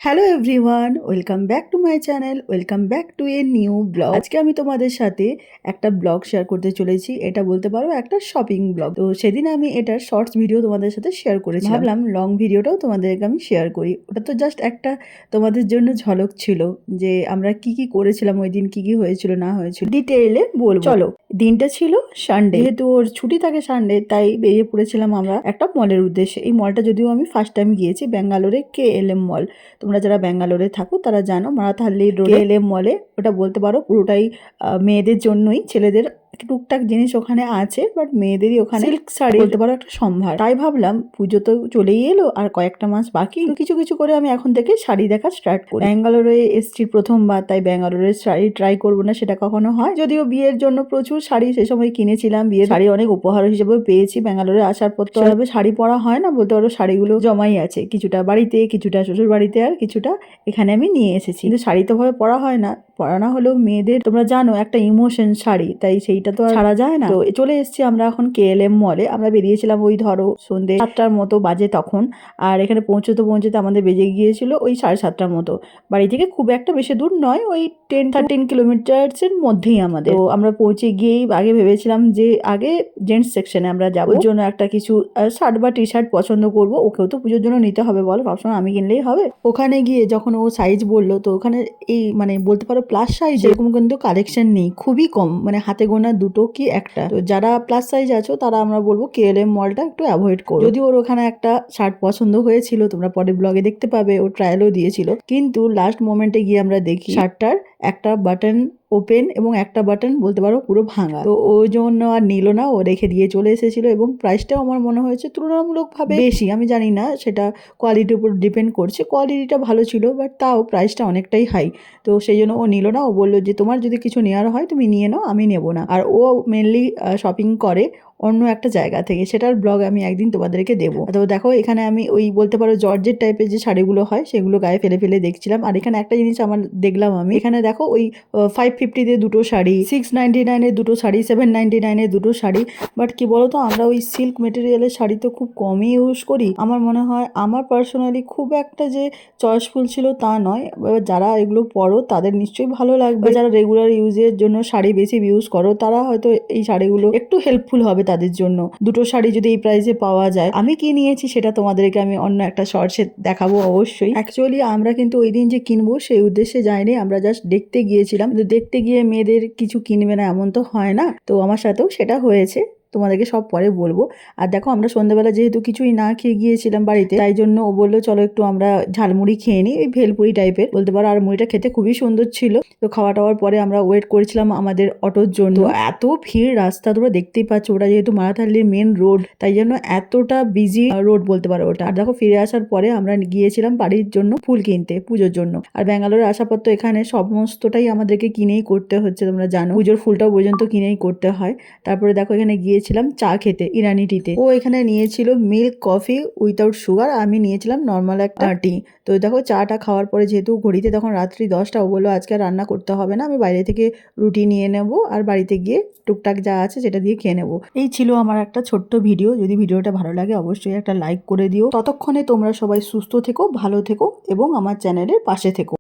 Hello everyone, welcome back to my channel, welcome back to a new blog. আজকে আমি তোমাদের সাথে একটা ব্লগ শেয়ার করতে চলেছি। এটা বলতে পারো একটা শপিং ব্লগ। তো সেদিন আমি এটার শর্টস ভিডিও তোমাদের সাথে শেয়ার করেছি, ভাবলাম লং ভিডিওটাও তোমাদেরকে আমি শেয়ার করি। ওটা তো জাস্ট একটা তোমাদের জন্য ঝলক ছিল যে আমরা কি কি করেছিলাম ওই দিন, কি কি হয়েছিল না হয়েছিল ডিটেইলে বলবো। চলো, দিনটা ছিল সানডে, যেহেতু ওর ছুটি থাকে সানডে, তাই বেরিয়ে পড়েছিলাম আমরা একটা মলের উদ্দেশ্যে। এই মলটা যদিও আমি ফার্স্ট টাইম গিয়েছি, ব্যাঙ্গালোরে KLM মল। তোমরা যারা ব্যাঙ্গালোরে থাকো তারা জানো, মারাথাল্লি রোডে KLM মলে, ওটা বলতে পারো পুরোটাই মেয়েদের জন্যই। ছেলেদের টুকটাক জিনিস ওখানে আছে, বাট মেয়েদেরই ওখানে সিল্ক শাড়ি বলতে পারো একটা সম্ভার। তাই ভাবলাম পুজো তো চলেই এলো, আর কয়েকটা মাস বাকি, তো কিছু কিছু করে আমি এখন থেকে শাড়ি দেখা স্টার্ট করি। ব্যাঙ্গালোরে এসছি প্রথমবার, তাই ব্যাঙ্গালোরের শাড়ি ট্রাই করবো না সেটা কখনো হয়। যদিও বিয়ের জন্য প্রচুর শাড়ি সে সময় কিনেছিলাম, বিয়ের শাড়ি অনেক উপহার হিসেবে পেয়েছি। ব্যাঙ্গালোরে আসার পর তো সেভাবে শাড়ি পরা হয় না, বলতে পারো শাড়িগুলো জমাই আছে, কিছুটা বাড়িতে, কিছুটা শ্বশুর বাড়িতে, আর কিছুটা এখানে আমি নিয়ে এসেছি। কিন্তু শাড়ি তো ভাবে পরা হয় না, পরা না হলেও মেয়েদের তোমরা জানো একটা ইমোশন শাড়ি, তাই সেইটা তো আর ছাড়া যায় না। তো চলে এসেছি আমরা এখন KLM মলে। আমরা বেরিয়েছিলাম ওই ধরো সন্ধ্যে 7টার মতো বাজে তখন, আর এখানে পৌঁছতে পৌঁছতে আমাদের বেজে গিয়েছিল ওই 7:30টার মতো। বাড়ি থেকে খুব একটা বেশি দূর নয়, ওই 10-13 কিলোমিটার্সের মধ্যেই আমাদের। তো আমরা পৌঁছে গিয়েই আগে ভেবেছিলাম যে আগে জেন্টস সেকশনে আমরা যাবো, ওর জন্য একটা কিছু শার্ট বা টি শার্ট পছন্দ করবো। ওকেও তো পুজোর জন্য নিতে হবে, বলো, সবসময় আমি কিনলেই হবে? ওখানে গিয়ে যখন ও সাইজ বললো, তো ওখানে এই মানে বলতে পারো প্লাস সাইজ এরকম কিন্তু কালেকশন নেই, খুবই কম, মানে হাতে গোনা দুটো কি একটা। তো যারা প্লাস সাইজ আছো তারা আমরা বলবো KLM মলটা একটু অ্যাভয়েড করো। যদি ওর ওখানে একটা শার্ট পছন্দ হয়েছিল, তোমরা পরের ব্লগে দেখতে পাবে, ও ট্রায়ালও দিয়েছিল, কিন্তু লাস্ট মোমেন্টে গিয়ে আমরা দেখি শার্টটার একটা বাটন ওপেন এবং একটা বাটন বলতে পারো পুরো ভাঙা। তো ওই জন্য আর নিল না, ও রেখে দিয়ে চলে এসেছিল। এবং প্রাইসটাও আমার মনে হয়েছে তুলনামূলকভাবে বেশি। আমি জানি না, সেটা কোয়ালিটির উপর ডিপেন্ড করছে। কোয়ালিটিটা ভালো ছিল, বাট তাও প্রাইসটা অনেকটাই হাই। তো সেই জন্য ও নিল না। ও বললো যে তোমার যদি কিছু নেওয়ার হয় তুমি নিয়ে নাও, আমি নেবো না। আর ও মেনলি শপিং করে অন্য একটা জায়গা থেকে, সেটার ব্লগ আমি একদিন তোমাদেরকে দেবো। তো দেখো এখানে আমি ওই বলতে পারো জর্জেট টাইপের যে শাড়িগুলো হয় সেগুলো গায়ে ফেলে ফেলে দেখছিলাম। আর এখানে একটা জিনিস আমার দেখলাম, আমি এখানে দেখো ওই 550-তে দুটো শাড়ি, 699-এ দুটো শাড়ি, 799-এ দুটো শাড়ি। বাট কি বলতো, আমরা ওই সিল্ক মেটেরিয়ালের শাড়ি তো খুব কমই ইউজ করি। আমার মনে হয় আমার পার্সোনালি খুব একটা যে চয়েসফুল ছিল তা নয়। যারা এগুলো পরো তাদের নিশ্চয়ই ভালো লাগবে, যারা রেগুলার ইউজের জন্য শাড়ি বেশি ইউজ করো তারা হয়তো এই শাড়িগুলো একটু হেল্পফুল হবে তাদের জন্য। দুটো শাড়ি যদি এই প্রাইসে পাওয়া যায়, আমি কি নিয়েছি সেটা তোমাদেরকে আমি অন্য একটা শর্টসে দেখাবো অবশ্যই। অ্যাকচুয়ালি আমরা কিন্তু ওই দিন যে কিনবো সেই উদ্দেশ্যে যাইনি, আমরা জাস্ট দেখতে গিয়েছিলাম। কিন্তু দেখতে গিয়ে মেয়েদের কিছু কিনবে না এমন তো হয় না, তো আমার সাথেও সেটা হয়েছে, তোমাদেরকে সব পরে বলবো। আর দেখো আমরা সন্ধ্যাবেলা যেহেতু কিছুই না খেয়ে গিয়েছিলাম বাড়িতে, তাই জন্য ও বললো চলো একটু আমরা ঝালমুড়ি খেয়ে নিই, ওই ভেলপুরি টাইপের বলতে পারো। আর মুড়িটা খেতে খুবই সুন্দর ছিল। তো খাওয়া টাওয়ার পরে আমরা ওয়েট করেছিলাম আমাদের অটোর জন্য। এত ভিড় রাস্তা, তোমরা দেখতেই পাচ্ছ, ওটা যেহেতু মারাথাল্লির মেন রোড, তাই জন্য এতটা বিজি রোড বলতে পারো ওটা। আর দেখো ফিরে আসার পরে আমরা গিয়েছিলাম বাড়ির জন্য ফুল কিনতে পুজোর জন্য। আর ব্যাঙ্গালোরে আসার পর তো এখানে সমস্তটাই আমাদেরকে কিনেই করতে হচ্ছে, তোমরা জানো, পুজোর ফুলটাও পর্যন্ত কিনেই করতে হয়। তারপরে দেখো এখানে গিয়েছিলাম চা খেতে ইরানি টিতে। ও এখানে নিয়েছিল মিল্ক কফি উইথাউট সুগার, আমি নিয়েছিলাম নর্মাল একটা টি। তো দেখো চাটা খাওয়ার পরে যেহেতু ঘড়িতে তখন রাত্রি 10টা, ও বললো আজকে রান্না করতে হবে না, আমি বাইরে থেকে রুটি নিয়ে নেব, আর বাড়িতে গিয়ে টুকটাক যা আছে সেটা দিয়ে খেয়ে নেবো। এই ছিল আমার একটা ছোট্ট ভিডিও। যদি ভিডিওটা ভালো লাগে অবশ্যই একটা লাইক করে দিও। ততক্ষণে তোমরা সবাই সুস্থ থেকো, ভালো থেকো এবং আমার চ্যানেলের পাশে থেকো।